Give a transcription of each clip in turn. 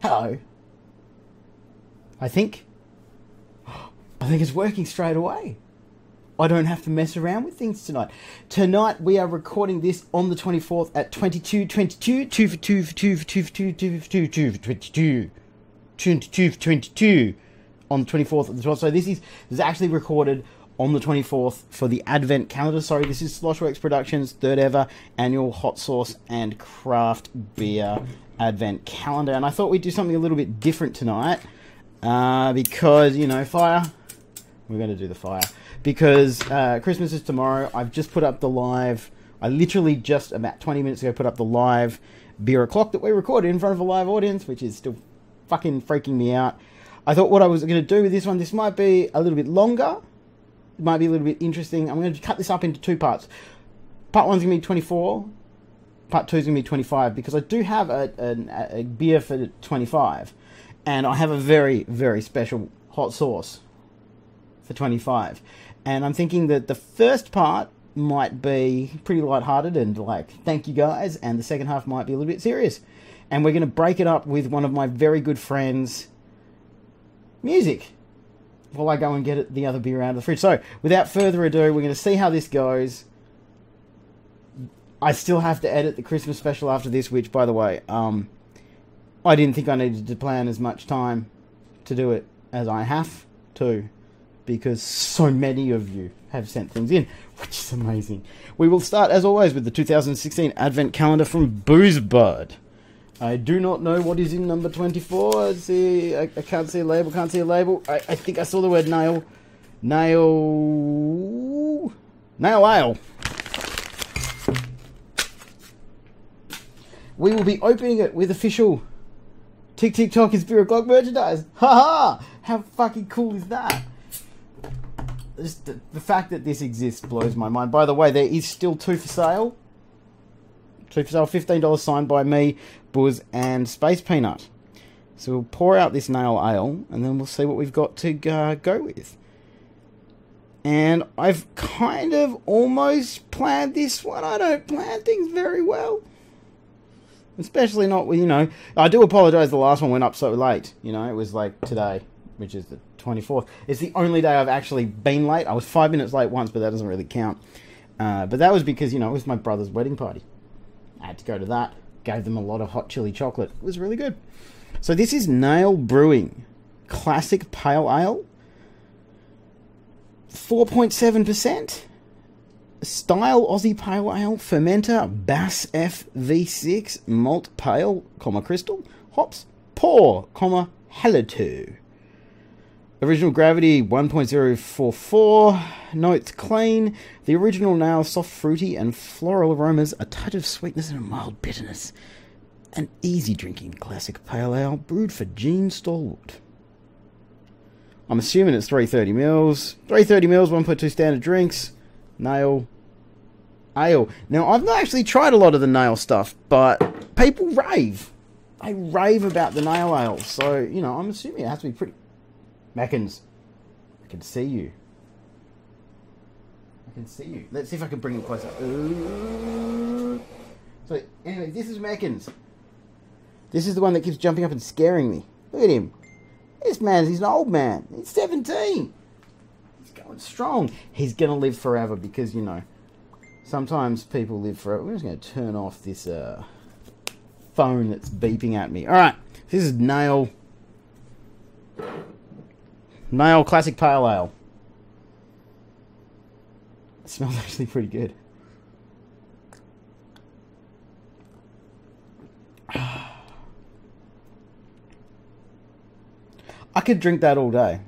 Hello. I think it's working straight away. I don't have to mess around with things tonight. Tonight we are recording this on the 24th at 22:22. 2 for 2 for 2 for 2 for 2 2 for 2 2 for 22. 2 for 22 on the 24th of the 12th. So this is actually recorded on the 24th for the Advent calendar. Sorry, this is Sloshworks Productions' third ever annual hot sauce and craft beer Advent calendar. And I thought we'd do something a little bit different tonight because, you know, fire. We're going to do the fire. Because Christmas is tomorrow. I've just put up the live. I literally just about 20 minutes ago put up the live beer o'clock that we recorded in front of a live audience, which is still fucking freaking me out. I thought what I was going to do with this one, this might be a little bit longer. It might be a little bit interesting. I'm going to cut this up into two parts. Part one's going to be 24. Part two is going to be 25. Because I do have a beer for 25. And I have a very, very special hot sauce for 25. And I'm thinking that the first part might be pretty lighthearted and like, thank you guys. And the second half might be a little bit serious. And we're going to break it up with one of my very good friends' music while I go and get the other beer out of the fridge. So, without further ado, we're going to see how this goes. I still have to edit the Christmas special after this, which, by the way, I didn't think I needed to plan as much time to do it as I have to, because so many of you have sent things in, which is amazing. We will start, as always, with the 2016 Advent Calendar from Buuz. I do not know what is in number 24. Let's see, I can't see a label, I think I saw the word nail. Nail ale. We will be opening it with official Tick Tick Tock is Beer O'Clock merchandise. Haha! How fucking cool is that? Just the fact that this exists blows my mind. By the way, there is still two for sale. Two for sale, $15 signed by me, Buuz, and Space Peanut. So we'll pour out this nail ale, and then we'll see what we've got to go with. And I've kind of almost planned this one. I don't plan things very well. Especially not with, you know, I do apologise the last one went up so late. You know, it was like today, which is the 24th. It's the only day I've actually been late. I was 5 minutes late once, but that doesn't really count. But that was because, you know, it was my brother's wedding party. I had to go to that. Gave them a lot of hot chili chocolate. It was really good. So this is Nail Brewing Classic Pale Ale. 4.7%. Style Aussie Pale Ale. Fermenter Bass F V6. Malt Pale, Crystal. Hops Pour, Halito. Original gravity 1.044. Notes clean. The original nail soft, fruity, and floral aromas. A touch of sweetness and a mild bitterness. An easy drinking classic pale ale brewed for Gene Stalwart. I'm assuming it's 330 mils. 330 mils, 1.2 standard drinks. Nail ale. Now, I've not actually tried a lot of the nail stuff, but people rave. They rave about the nail ale. So, you know, I'm assuming it has to be pretty... Mackins, I can see you. I can see you. Let's see if I can bring it closer. Ooh. So, anyway, this is Mackins. This is the one that keeps jumping up and scaring me. Look at him. He's an old man. He's 17. He's going strong. He's going to live forever because, you know, sometimes people live forever. We're just going to turn off this phone that's beeping at me. All right. This is Nail Classic Pale Ale. It smells actually pretty good. I could drink that all day.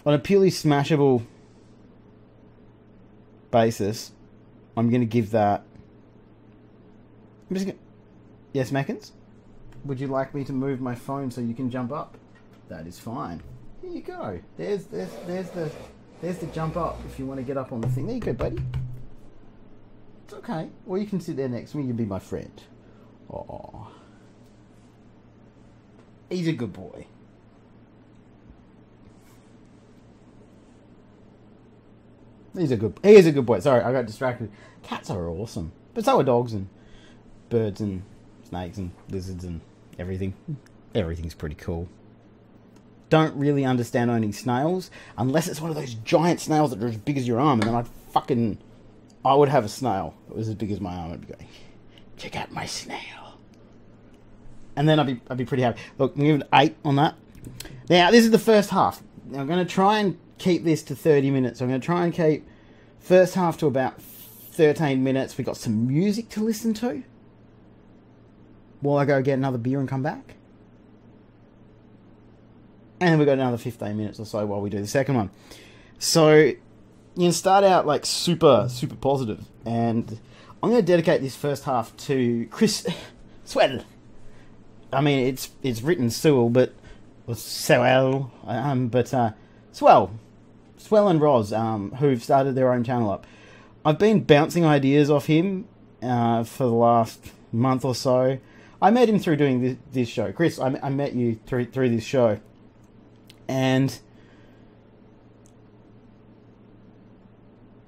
On a purely smashable basis, I'm going to give that... Yes, Mackins? Would you like me to move my phone so you can jump up? That is fine. Here you go. There's the jump up if you want to get up on the thing. There you go, buddy. It's okay. Or you can sit there next to me. You can be my friend. Aww. He's a good boy. He is a good boy. Sorry, I got distracted. Cats are awesome. But so are dogs and birds and snakes and lizards and everything. Everything's pretty cool. Don't really understand owning snails unless it's one of those giant snails that are as big as your arm, and then I would have a snail that was as big as my arm. I'd be going, check out my snail, and then I'd be pretty happy. Look, I'm giving it 8 on that. Now this is the first half. Now, I'm going to try and keep this to 30 minutes. I'm going to try and keep first half to about 13 minutes. We got some music to listen to while I go get another beer and come back. And then we got another 15 minutes or so while we do the second one. So you can start out like super, super positive. And I'm going to dedicate this first half to Chris Swell. I mean, it's written Sewell, but Swell and Roz, who've started their own channel up. I've been bouncing ideas off him for the last month or so. I met him through doing this show. Chris, I met you through this show. And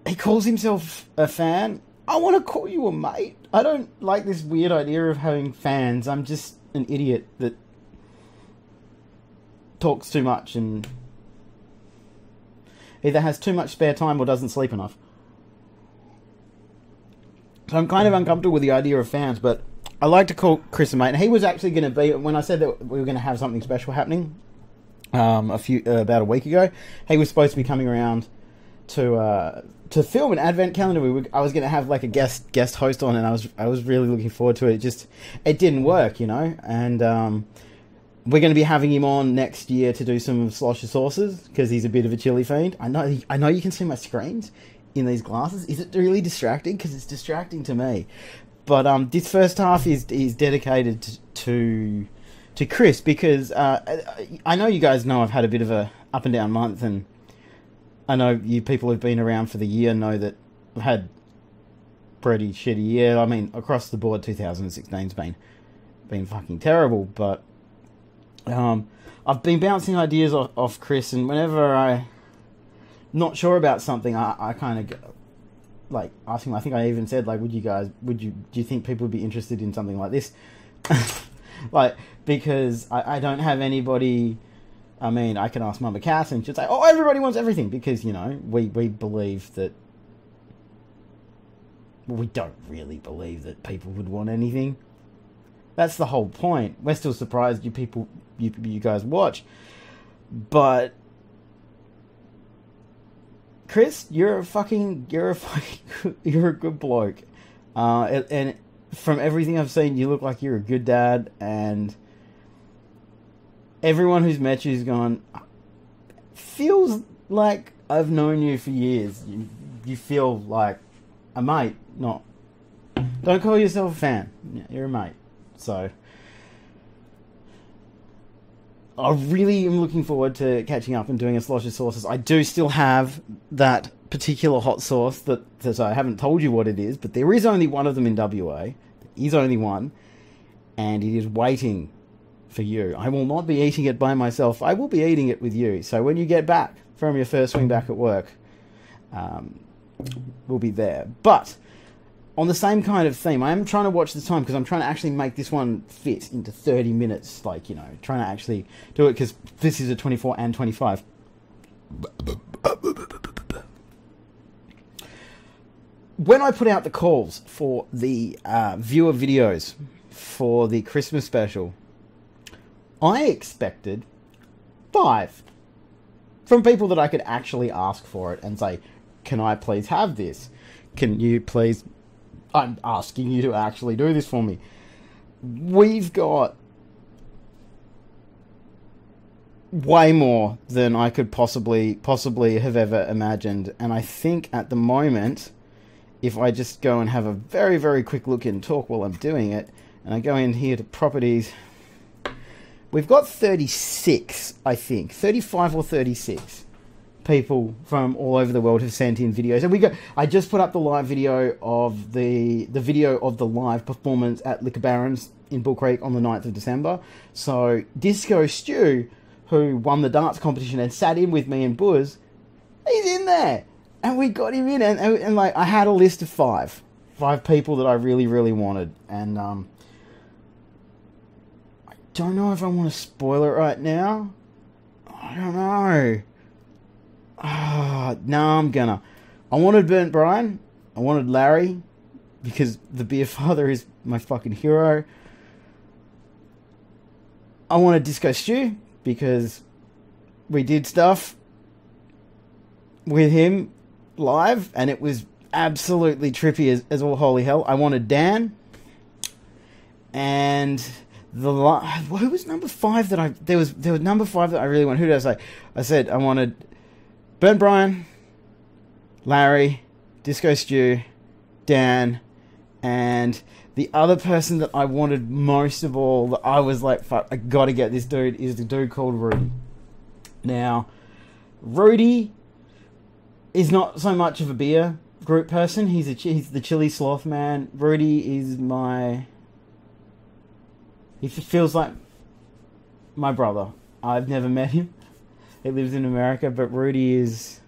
he calls himself a fan. I want to call you a mate. I don't like this weird idea of having fans. I'm just an idiot that talks too much and either has too much spare time or doesn't sleep enough. So I'm kind of uncomfortable with the idea of fans, but I like to call Chris a mate. And he was actually going to be, when I said that we were going to have something special happening about a week ago, he was supposed to be coming around to film an advent calendar. I was going to have like a guest host on, and I was really looking forward to it. It didn't work, you know. And we're going to be having him on next year to do some Slosh sauces because he's a bit of a chili fiend. I know you can see my screens in these glasses. Is it really distracting? Because it's distracting to me. But this first half is dedicated to Chris, because I know you guys know I've had a bit of a up and down month, and I know you people who've been around for the year know that I've had pretty shitty year. I mean, across the board, 2016's been fucking terrible, but I've been bouncing ideas off Chris, and whenever I'm not sure about something, I kind of like ask him. I think I even said, like, do you think people would be interested in something like this? Like, because I don't have anybody. I mean, I can ask Mama Cass and she'd say, oh, everybody wants everything, because, you know, we believe that, well, we don't really believe that people would want anything. That's the whole point. We're still surprised you guys watch. But Chris, you're a good bloke. And from everything I've seen, you look like you're a good dad, and everyone who's met you's gone, feels like I've known you for years. You feel like a mate, not. Don't call yourself a fan. You're a mate. So I really am looking forward to catching up and doing a Slosh of Sauces. I do still have that particular hot sauce that I haven't told you what it is, but there is only one of them in WA. There is only one, and it is waiting for you. I will not be eating it by myself. I will be eating it with you. So when you get back from your first swing back at work, we'll be there. But on the same kind of theme, I am trying to watch the time, because I'm trying to actually make this one fit into 30 minutes. Like, you know, trying to actually do it, because this is a 24 and 25. When I put out the calls for the viewer videos for the Christmas special, I expected 5 from people that I could actually ask for it and say, can I please have this? Can you please... I'm asking you to actually do this for me. We've got way more than I could possibly have ever imagined. And I think at the moment, if I just go and have a very, very quick look and talk while I'm doing it, and I go in here to properties, we've got 36, I think. 35 or 36 people from all over the world have sent in videos. And I just put up the live video of the video of the live performance at Liquor Barons in Bull Creek on the 9th of December. So Disco Stew, who won the darts competition and sat in with me and Buuz, he's in there. And we got him in, and like, I had a list of 5 people that I really, really wanted. And don't know if I want to spoil it right now. I don't know. No, I'm gonna. I wanted Burnt Brian. I wanted Larry, because the beer father is my fucking hero. I wanted Disco Stew, because we did stuff with him live, and it was absolutely trippy as all holy hell. I wanted Dan, and who was number 5 that there was number 5 that I really wanted. Who did I say? I said I wanted Burnt Brian, Larry, Disco Stew, Dan, and the other person that I wanted most of all, that I was like, fuck, I gotta get this dude, is the dude called Rudy. Now, Rudy is not so much of a beer group person. He's the chili sloth man. Rudy is he feels like my brother. I've never met him. He lives in America, but Rudy is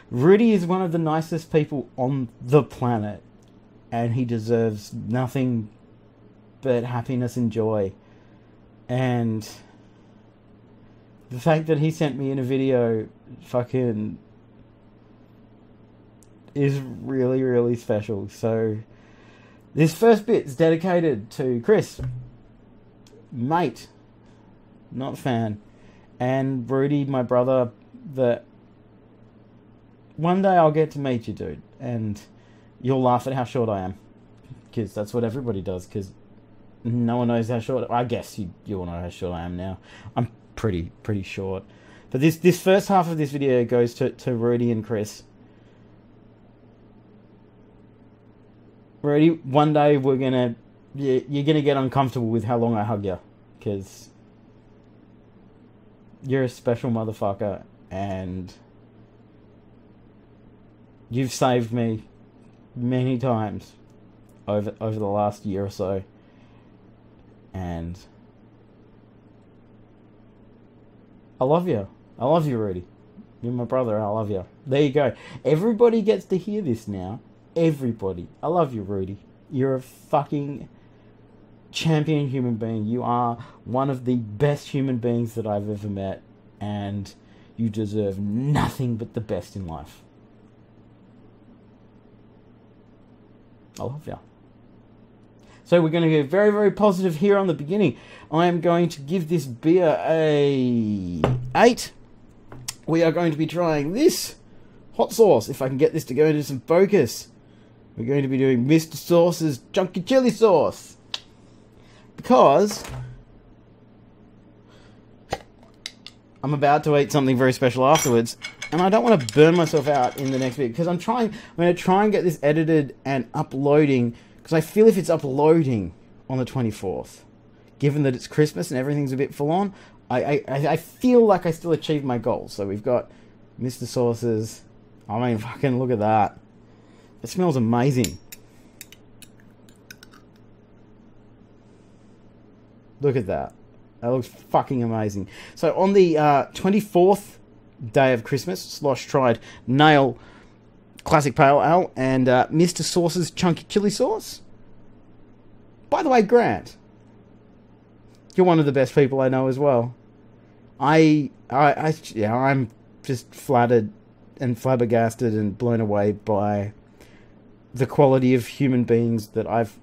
one of the nicest people on the planet, and he deserves nothing but happiness and joy. And the fact that he sent me in a video fucking is really, really special. So this first bit is dedicated to Chris, mate, not fan, and Rudy, my brother, that one day I'll get to meet you, dude, and you'll laugh at how short I am, because that's what everybody does, because no one knows how short. I guess you all know how short I am now. I'm pretty short. But this first half of this video goes to Rudy and Chris. Rudy, one day you're gonna get uncomfortable with how long I hug you, because you're a special motherfucker, and you've saved me many times over the last year or so. And I love you. I love you, Rudy. You're my brother. I love you. There you go. Everybody gets to hear this now. Everybody. I love you, Rudy. You're a fucking champion human being. You are one of the best human beings that I've ever met. And you deserve nothing but the best in life. I love you. So we're going to get very, very positive here on the beginning. I am going to give this beer a 8. We are going to be trying this hot sauce. If I can get this to go into some focus. We're going to be doing Mr. Sauce's Chunky Chili Sauce. Because I'm about to eat something very special afterwards. And I don't want to burn myself out in the next bit. Because I'm going to try and get this edited and uploading. Because I feel if it's uploading on the 24th, given that it's Christmas and everything's a bit full on, I feel like I still achieved my goal. So we've got Mr. Sauce's. I mean, fucking look at that. It smells amazing. Look at that. That looks fucking amazing. So on the 24th day of Christmas, Slosh tried Nail Classic Pale Ale and Mr. Sauce's Chunky Chili Sauce. By the way, Grant, you're one of the best people I know as well. I'm just flattered and flabbergasted and blown away by the quality of human beings that I've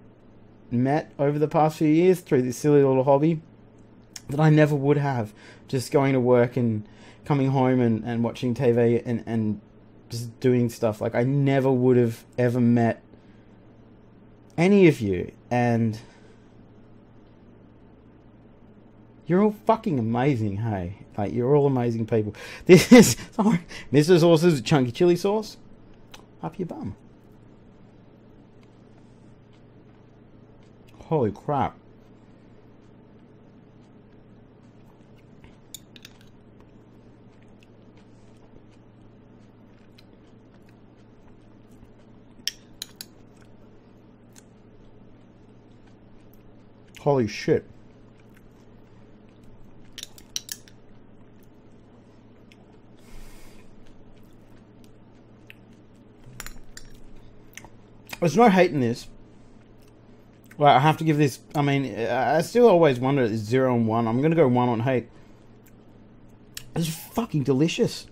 met over the past few years through this silly little hobby that I never would have. Just going to work and coming home and watching TV and just doing stuff. Like, I never would have ever met any of you, and you're all fucking amazing, hey? Like, you're all amazing people. This is, sorry, Mr. Sauce's Chunky Chili Sauce. Up your bum. Holy crap. Holy shit. There's no hate in this. Well, I have to give this... I mean, I still always wonder, it's 0 and 1. I'm going to go 1 on hate. It's fucking delicious.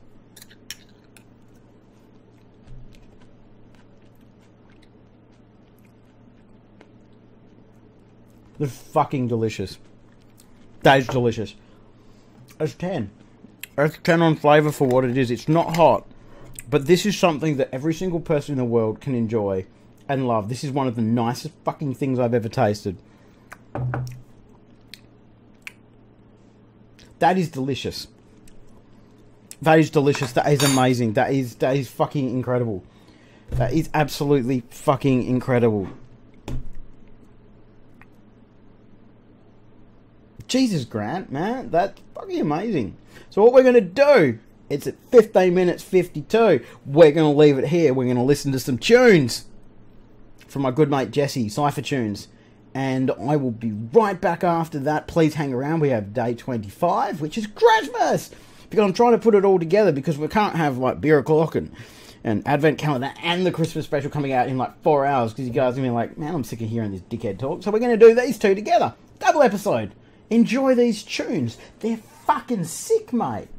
It's fucking delicious. That is delicious. It's 10. It's 10 on flavour for what it is. It's not hot. But this is something that every single person in the world can enjoy and love. This is one of the nicest fucking things I've ever tasted. That is delicious. That is delicious. That is amazing. That is fucking incredible. That is absolutely fucking incredible. Jesus, Grant, man, that's fucking amazing. So what we're going to do, it's at 15 minutes 52. We're going to leave it here. We're going to listen to some tunes from my good mate Jesse, Cypher Tunes. And I will be right back after that. Please hang around. We have day 25, which is Christmas. Because I'm trying to put it all together because we can't have like beer o'clock and Advent calendar and the Christmas special coming out in like 4 hours. Because you guys are going to be like, man, I'm sick of hearing this dickhead talk. So we're going to do these two together. Double episode. Enjoy these tunes. They're fucking sick, mate.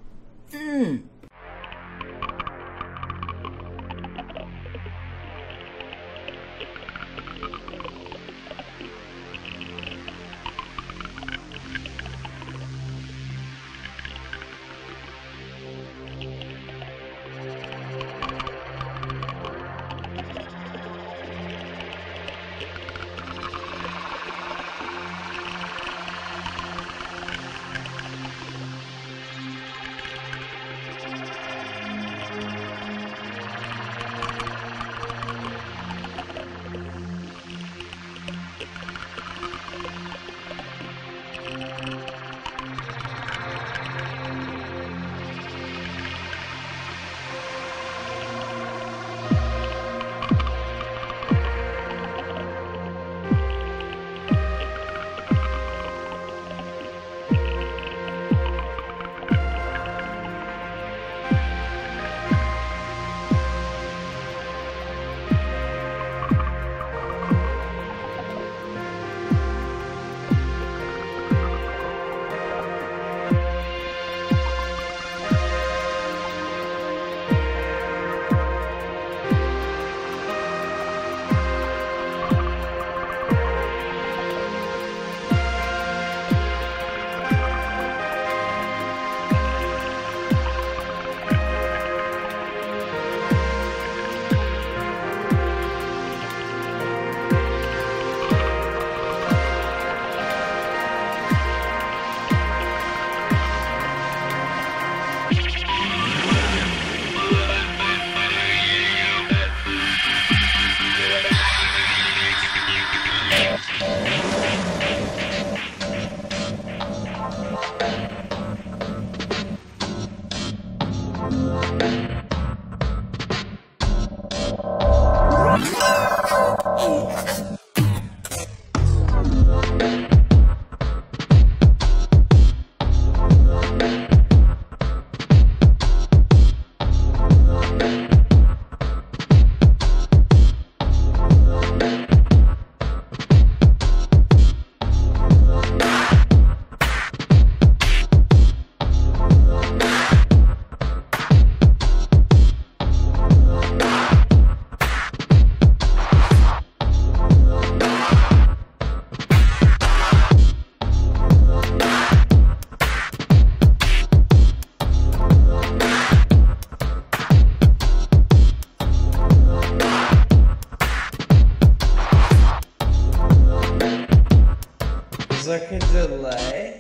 like a delay.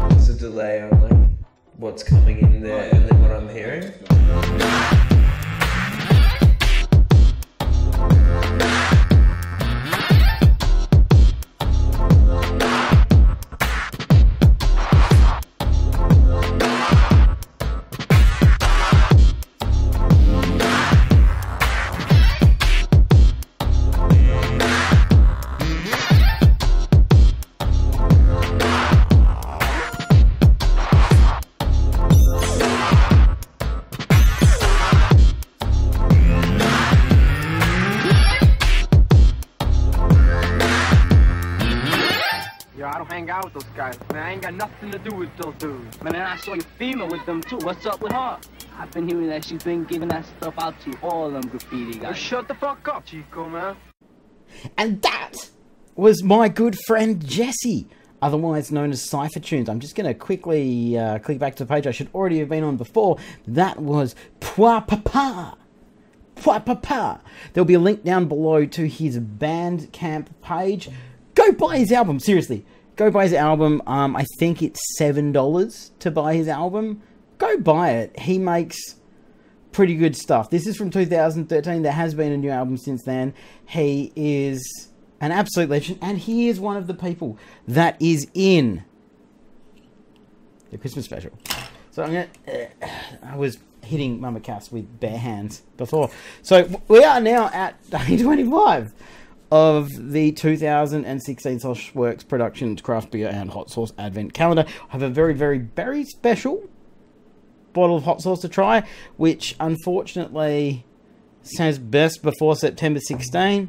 There's a delay on like what's coming in there and then what I'm hearing. Yo, I don't hang out with those guys, man. I ain't got nothing to do with those dudes. Man, I saw your female with them, too. What's up with her? I've been hearing that she's been giving that stuff out to all them graffiti guys. Yo, shut the fuck up, Chico, man. And that was my good friend Jesse, otherwise known as Cypher Tunes. I'm just going to quickly click back to the page I should already have been on before. That was Pwa Papa. Pwa Papa. There'll be a link down below to his Bandcamp page. Go buy his album, seriously. Go buy his album. I think it's $7 to buy his album. Go buy it. He makes pretty good stuff. This is from 2013. There has been a new album since then. He is an absolute legend, and he is one of the people that is in the Christmas special. So I'm gonna. I was hitting Mama Cass with bare hands before. So we are now at day 25 of the 2016 Slosh Works Productions Craft Beer and Hot Sauce Advent Calendar. I have a very, very, very special bottle of hot sauce to try, which unfortunately says best before September 16.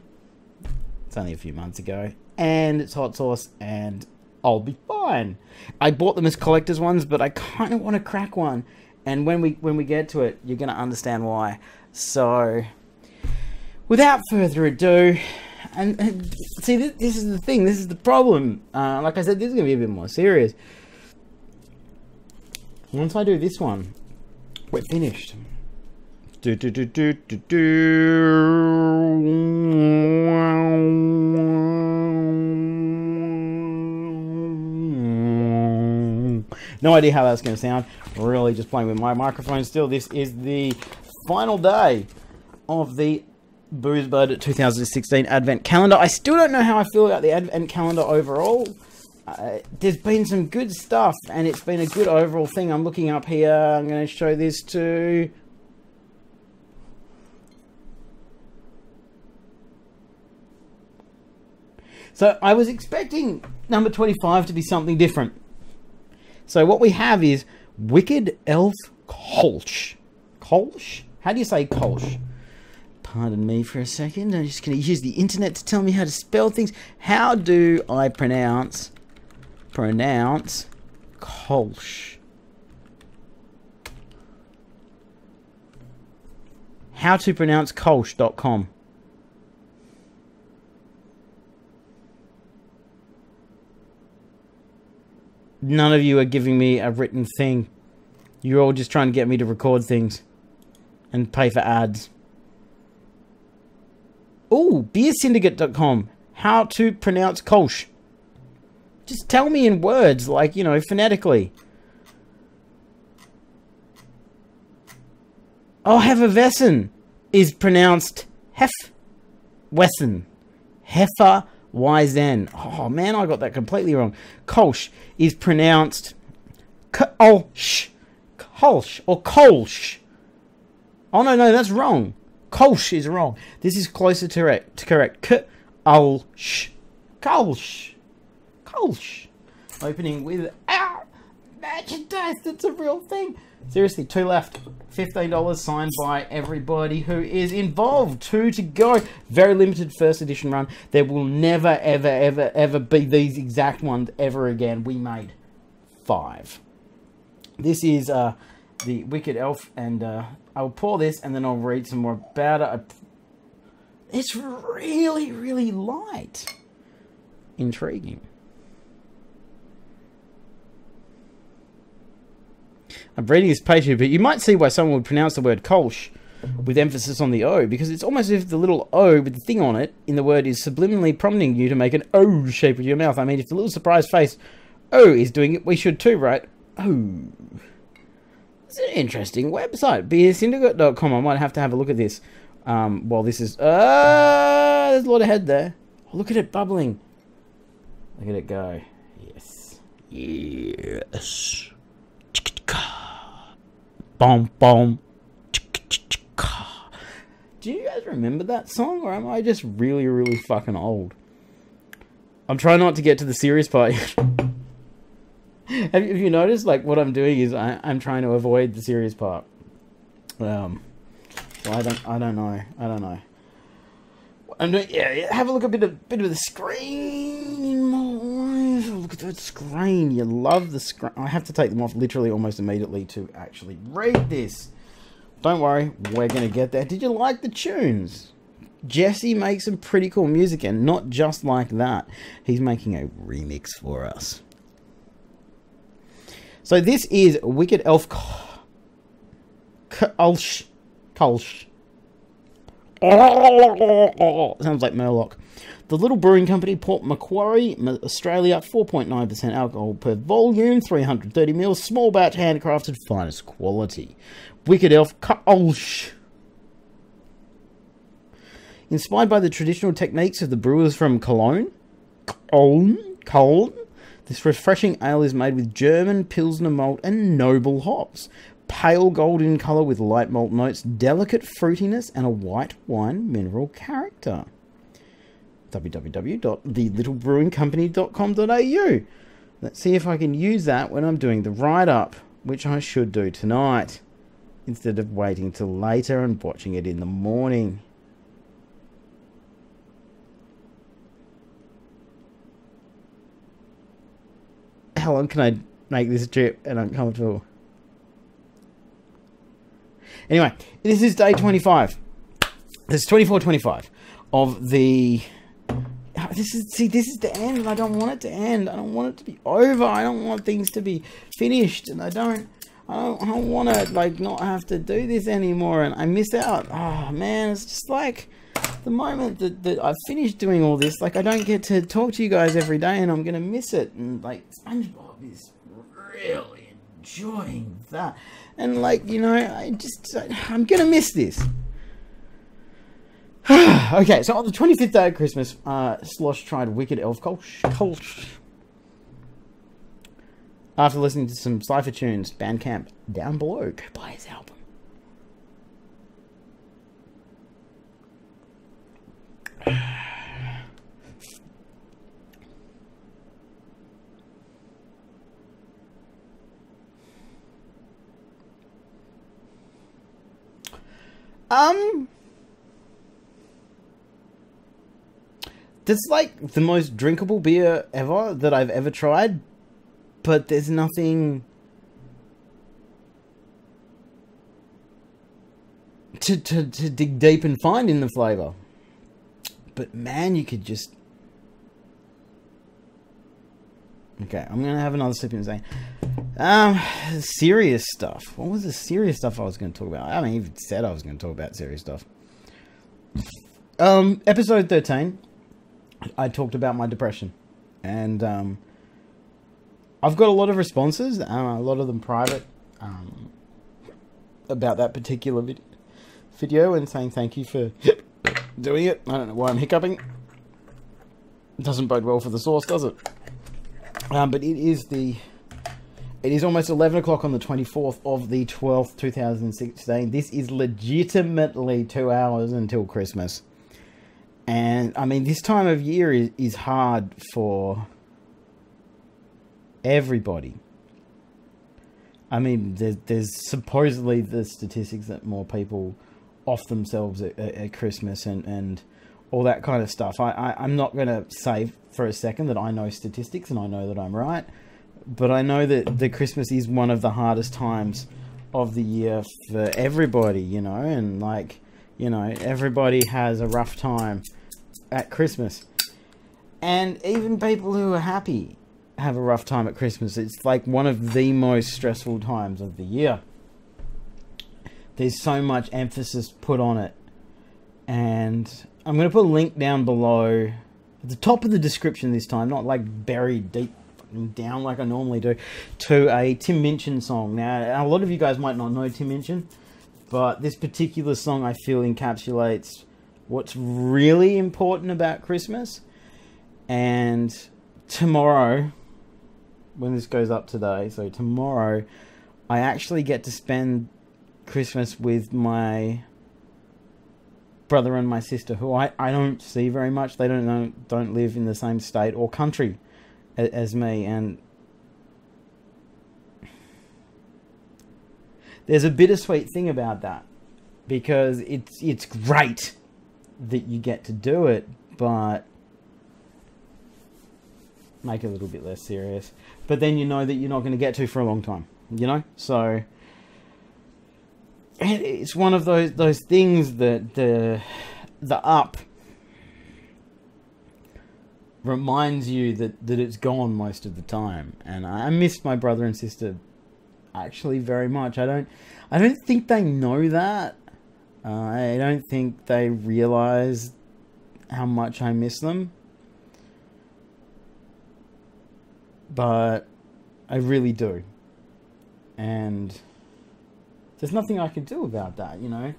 It's only a few months ago, and it's hot sauce, and I'll be fine. I bought them as collector's ones, but I kind of want to crack one, and when we get to it, you're going to understand why. So, without further ado, and see, this is the thing, this is the problem. Like I said, this is going to be a bit more serious. Once I do this one, we're finished. No idea how that's going to sound. Really just playing with my microphone still. This is the final day of the Buuz Bud 2016 Advent Calendar. I still don't know how I feel about the Advent Calendar overall. There's been some good stuff, and it's been a good overall thing. I'm looking up here. I'm going to show this to... So I was expecting number 25 to be something different. So what we have is Wicked Elf Kolsch. Kolsch? How do you say Kolsch? Pardon me for a second. I'm just going to use the internet to tell me how to spell things. How do I pronounce Kolsch? How to pronounce Kolsch.com. None of you are giving me a written thing. You're all just trying to get me to record things and pay for ads. Ooh, beersyndicate.com. How to pronounce Kolsch. Just tell me in words, like, you know, phonetically. Oh, Hefeweizen is pronounced Hefeweizen. Hefeweizen. Oh, man, I got that completely wrong. Kolsch is pronounced Kolsch. Kolsch or Kolsch. Oh, no, that's wrong. Kolsch is wrong. This is closer to correct. Kolsch. Kolsch. Kolsch. Opening with merchandise. That's a real thing. Seriously, 2 left. $15 signed by everybody who is involved. 2 to go. Very limited first edition run. There will never, ever be these exact ones ever again. We made 5. This is the Wicked Elf, and I'll pour this and then I'll read some more about it. It's really, really light. Intriguing. I'm reading this page here, but you might see why someone would pronounce the word Kolsch with emphasis on the O, because it's almost as if the little O with the thing on it in the word is subliminally prompting you to make an O shape with your mouth. I mean, if the little surprised face O is doing it, we should too, right? Oh. It's an interesting website. beersyndicate.com. I might have to have a look at this while this is... there's a lot of head there. Oh, look at it bubbling. Look at it go. Yes. Yes. Boom, boom. Do you guys remember that song, or am I just really, really fucking old? I'm trying not to get to the serious part. Have you noticed, like, what I'm doing is I'm trying to avoid the serious part. So I don't know. And yeah, have a look at a bit of the screen. Look at that screen. You love the screen. I have to take them off literally almost immediately to actually read this. Don't worry, we're going to get there. Did you like the tunes? Jesse makes some pretty cool music, and not just like that. He's making a remix for us. So this is Wicked Elf Kolsch. Kolsch. Sounds like Murloc. The Little Brewing Company, Port Macquarie, Australia, 4.9% alcohol per volume, 330 mils, small batch, handcrafted, finest quality. Wicked Elf Kolsch. Inspired by the traditional techniques of the brewers from Cologne, this refreshing ale is made with German Pilsner malt and noble hops. Pale golden in colour with light malt notes, delicate fruitiness, and a white wine mineral character. www.thelittlebrewingcompany.com.au. Let's see if I can use that when I'm doing the write-up, which I should do tonight, instead of waiting till later and watching it in the morning. How long can I make this trip and uncomfortable? Anyway, this is day 25. This is 24-25 of the... This is the end, and I don't want it to end. I don't want it to be over. I don't want things to be finished, and I don't want to, like, not have to do this anymore, and I miss out. Oh, man, it's just like the moment that I've finished doing all this, like, I don't get to talk to you guys every day, and I'm going to miss it. And, like, SpongeBob is really enjoying that. And, like, you know, I'm going to miss this. Okay, so on the 25th day of Christmas, Slosh tried Wicked Elf Kolsch. After listening to some Cypher tunes, Bandcamp down below, go buy his album. That's like the most drinkable beer ever that I've ever tried, but there's nothing to dig deep and find in the flavor. But man, you could just... Okay, I'm going to have another sip and say... serious stuff. What was the serious stuff I was going to talk about? I haven't even said I was going to talk about serious stuff. Episode 13, I talked about my depression. And, I've got a lot of responses, a lot of them private, about that particular video and saying thank you for doing it. I don't know why I'm hiccuping. It doesn't bode well for the sauce, does it? But it is almost 11 o'clock on the 24th of the 12th, 2016. This is legitimately 2 hours until Christmas. And, I mean, this time of year is hard for everybody. I mean, there's supposedly the statistics that more people off themselves at Christmas and all that kind of stuff. I'm not going to say for a second that I know statistics and I know that I'm right, but I know that the Christmas is one of the hardest times of the year for everybody, you know, and like, you know, everybody has a rough time at Christmas. And even people who are happy have a rough time at Christmas. It's like one of the most stressful times of the year. There's so much emphasis put on it. And I'm going to put a link down below at the top of the description this time, not like buried deep down like I normally do, to a Tim Minchin song. Now, a lot of you guys might not know Tim Minchin, but this particular song I feel encapsulates what's really important about Christmas. And tomorrow, when this goes up today, so tomorrow, I actually get to spend Christmas with my brother and my sister, who I don't see very much. They don't live in the same state or country as me, and there's a bittersweet thing about that, because it's great that you get to do it, but make it a little bit less serious. But then you know that you're not going to get to for a long time, you know? So it's one of those things that the up reminds you that it's gone most of the time. And I miss my brother and sister actually very much. I don't think they know that. I don't think they realize how much I miss them. But I really do. And there's nothing I can do about that, you know.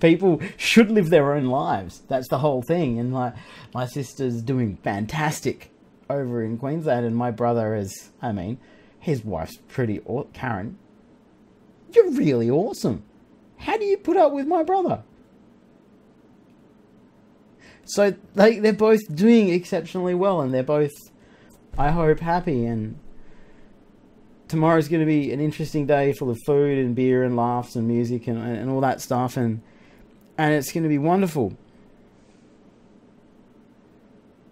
People should live their own lives. That's the whole thing. And my sister's doing fantastic over in Queensland, and my brother is, I mean, his wife's pretty Karen, you're really awesome. How do you put up with my brother? So they're both doing exceptionally well, and they're both, I hope, happy. And tomorrow's going to be an interesting day full of food and beer and laughs and music and all that stuff, and it's going to be wonderful.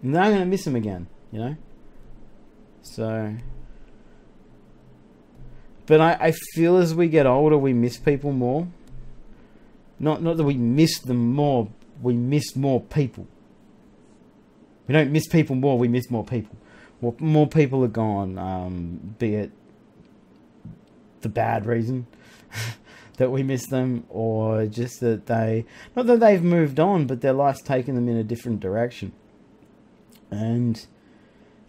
And then I'm going to miss them again, you know. So, but I feel as we get older, we miss people more. Not that we miss them more. We miss more people. We don't miss people more, we miss more people. More people are gone, be it the bad reason that we miss them, or just that not that they've moved on, but their life's taken them in a different direction. And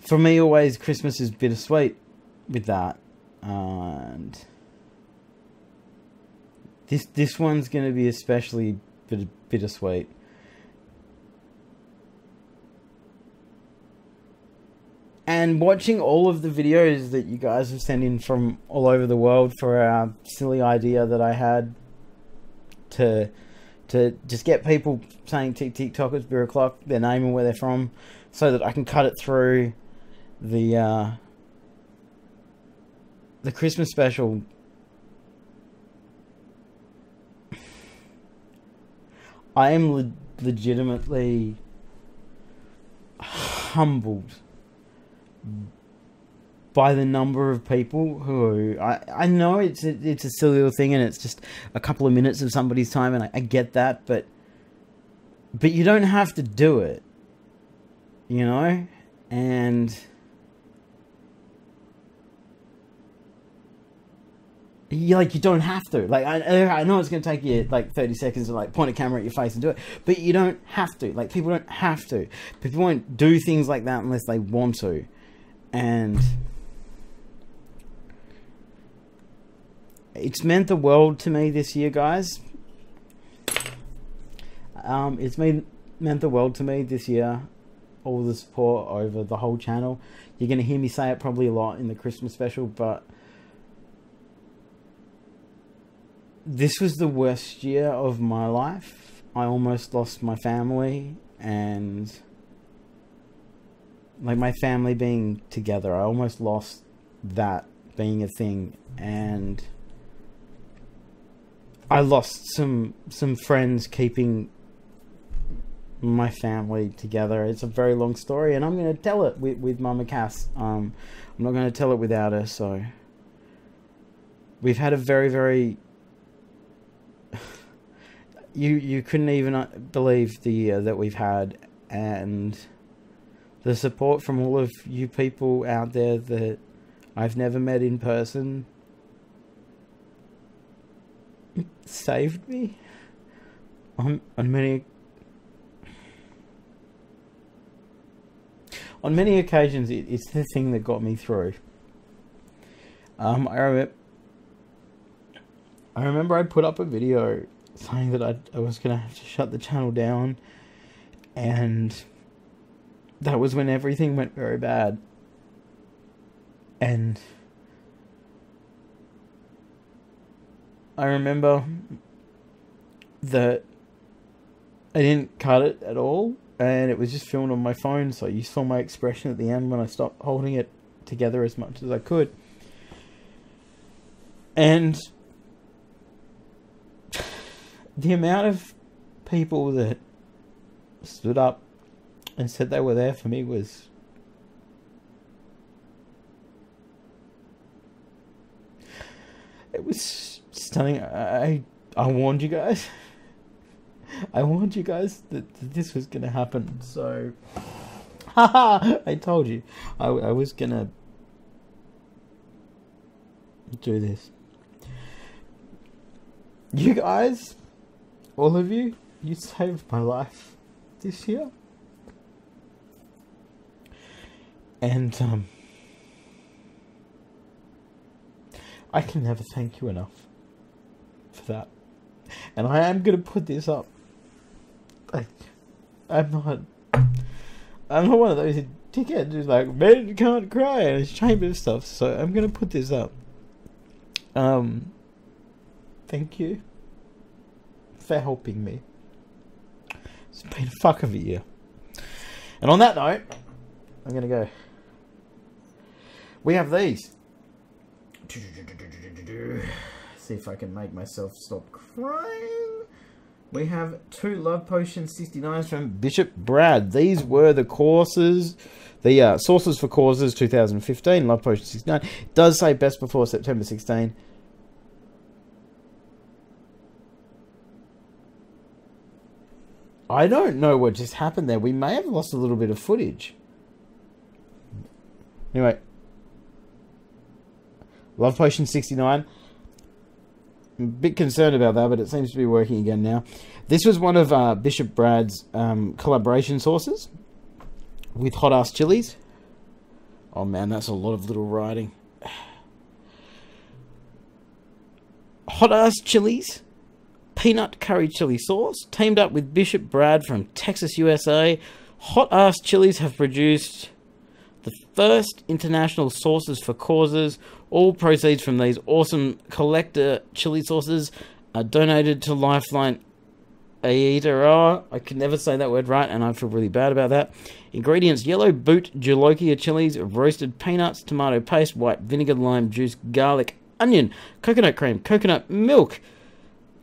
for me, always Christmas is bittersweet with that. And this one's going to be especially bittersweet. And watching all of the videos that you guys have sent in from all over the world for our silly idea that I had to just get people saying tick tock, beer o'clock, their name and where they're from, so that I can cut it through the Christmas special. I am legitimately humbled by the number of people who I know it's a silly little thing, and it's just a couple of minutes of somebody's time, and I get that, but you don't have to do it, you know. And you don't have to. Like, I know it's going to take you like 30 seconds to like point a camera at your face and do it, but you don't have to. Like, people don't have to. People won't do things like that unless they want to. And it's meant the world to me this year, guys. It's meant the world to me this year. All the support over the whole channel. You're going to hear me say it probably a lot in the Christmas special, but this was the worst year of my life. I almost lost my family, and like my family being together, I almost lost that being a thing, and I lost some friends keeping my family together. It's a very long story, and I'm going to tell it with Mama Cass. I'm not going to tell it without her. So we've had a very, very you couldn't even believe the year that we've had, and the support from all of you people out there that I've never met in person saved me on many occasions. It's the thing that got me through. I remember I put up a video saying that I was going to have to shut the channel down, and that was when everything went very bad. And I remember that I didn't cut it at all, and it was just filmed on my phone, so you saw my expression at the end when I stopped holding it together as much as I could. And the amount of people that stood up and said they were there for me was it was stunning. I warned you guys. I warned you guys that this was gonna happen. So, haha! I told you I was gonna do this. You guys, all of you, you saved my life this year, and I can never thank you enough for that. And I am gonna put this up. I'm not one of those dickheads who's like, men can't cry and it's ashamed of stuff. So I'm gonna put this up. Thank you for helping me. It's been a fuck of a year. And on that note, I'm gonna go. We have these. See if I can make myself stop crying. We have 2 Love Potion 69s from Bishop Brad. These were the courses, the sources for causes 2015. Love Potion 69. It does say best before September 16. I don't know what just happened there. We may have lost a little bit of footage. Anyway. Love Potion 69. I'm a bit concerned about that, but it seems to be working again now. This was one of Bishop Brad's collaboration sources with Hot Ass Chilies. Oh man, that's a lot of little writing. Hot Ass Chilies, peanut curry chili sauce, teamed up with Bishop Brad from Texas, USA. Hot Ass Chilies have produced the first international sources for causes. All proceeds from these awesome collector chili sauces are donated to Lifeline Aida. I can never say that word right, and I feel really bad about that. Ingredients: yellow boot jolokia chilies, roasted peanuts, tomato paste, white vinegar, lime juice, garlic, onion, coconut cream, coconut milk,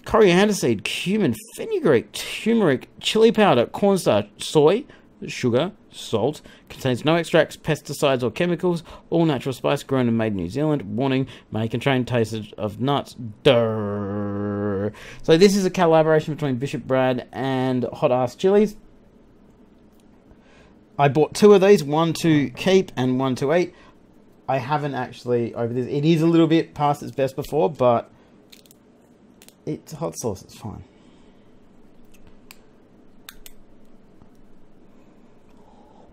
coriander seed, cumin, fenugreek, turmeric, chili powder, cornstarch, soy, sugar, salt. Contains no extracts, pesticides or chemicals. All natural spice, grown and made in New Zealand. Warning: may contain taste of nuts. Durr. So this is a collaboration between Bishop Brad and Hot Ass Chilies. I bought 2 of these, one to keep and one to eat. I haven't actually over this. It is a little bit past its best before, but it's hot sauce. It's fine.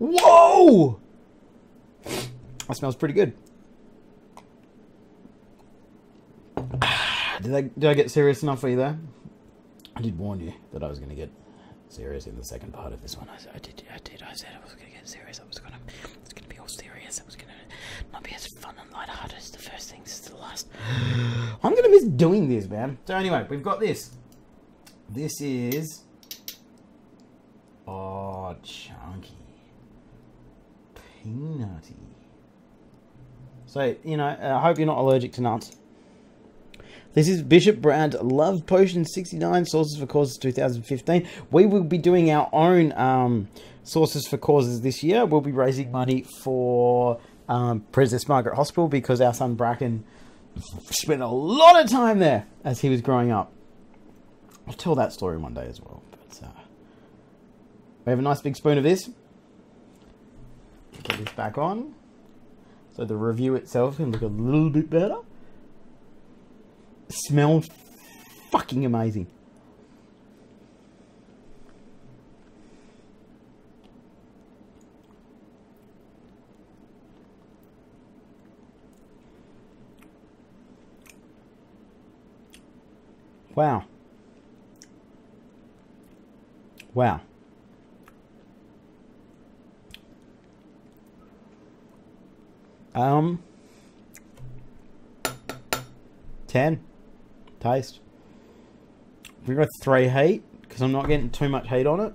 Whoa! That smells pretty good. Did I get serious enough for you there? I did warn you that I was going to get serious in the second part of this one. I did. I said I was going to get serious. It's going to be all serious. It was going to not be as fun and lighthearted as the first thing. This is the last. I'm going to miss doing this, man. So anyway, we've got this. This is... oh, chunky. Peanutty. So, you know, I hope you're not allergic to nuts. This is Bishop Brad Love Potion 69, Sources for Causes 2015. We will be doing our own Sources for Causes this year. We'll be raising money for Princess Margaret Hospital because our son Bracken spent a lot of time there as he was growing up. I'll tell that story one day as well. But we have a nice big spoon of this. Get this back on so the review itself can look a little bit better. It smells fucking amazing. Wow. Wow. Um, 10 taste. We got 3 heat because I'm not getting too much heat on it.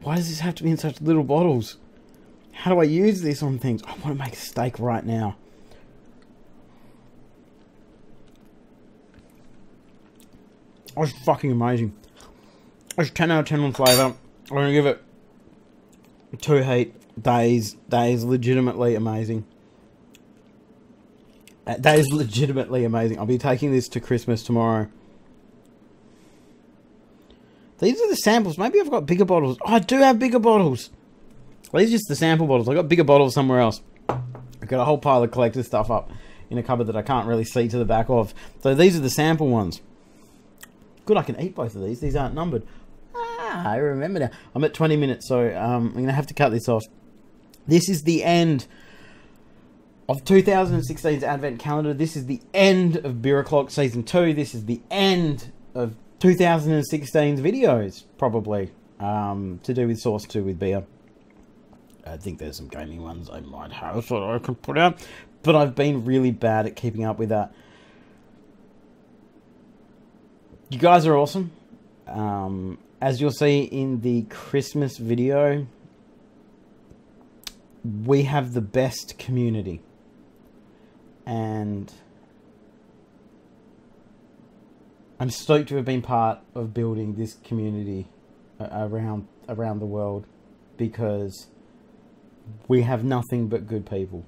Why does this have to be in such little bottles? How do I use this on things? I want to make a steak right now. was fucking amazing. It's 10 out of 10 on flavour. I'm going to give it 2 heat. Days legitimately amazing. That is legitimately amazing. I'll be taking this to Christmas tomorrow. These are the samples. Maybe I've got bigger bottles. Oh, I do have bigger bottles. Well, these are just the sample bottles. I've got bigger bottles somewhere else. I've got a whole pile of collector stuff up in a cupboard that I can't really see to the back of. So these are the sample ones. Good, I can eat both of these. These aren't numbered. Ah, I remember now. I'm at 20 minutes, so I'm going to have to cut this off. This is the end of 2016's Advent Calendar. This is the end of Beer O'Clock Season 2. This is the end of 2016's videos, probably, to do with Source 2 with beer. I think there's some gaming ones I might have that I can put out, but I've been really bad at keeping up with that. You guys are awesome. As you'll see in the Christmas video, we have the best community. And I'm stoked to have been part of building this community around the world, because we have nothing but good people.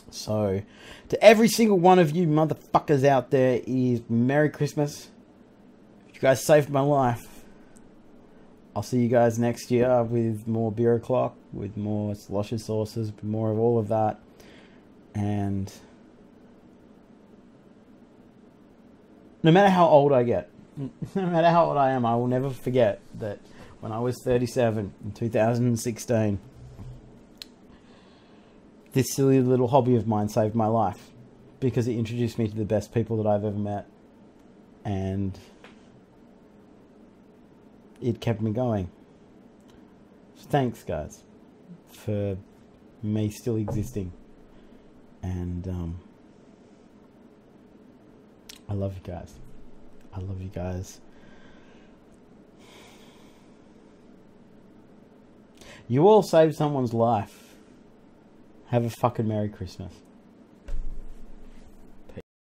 So, to every single one of you motherfuckers out there, is Merry Christmas. You guys saved my life. I'll see you guys next year with more Beer O'Clock, with more Slosher sauces, with more of all of that. And no matter how old I get, no matter how old I am, I will never forget that when I was 37 in 2016, this silly little hobby of mine saved my life, because it introduced me to the best people that I've ever met, and it kept me going. So thanks, guys, for me still existing. And I love you guys. I love you guys. You all saved someone's life. Have a fucking Merry Christmas.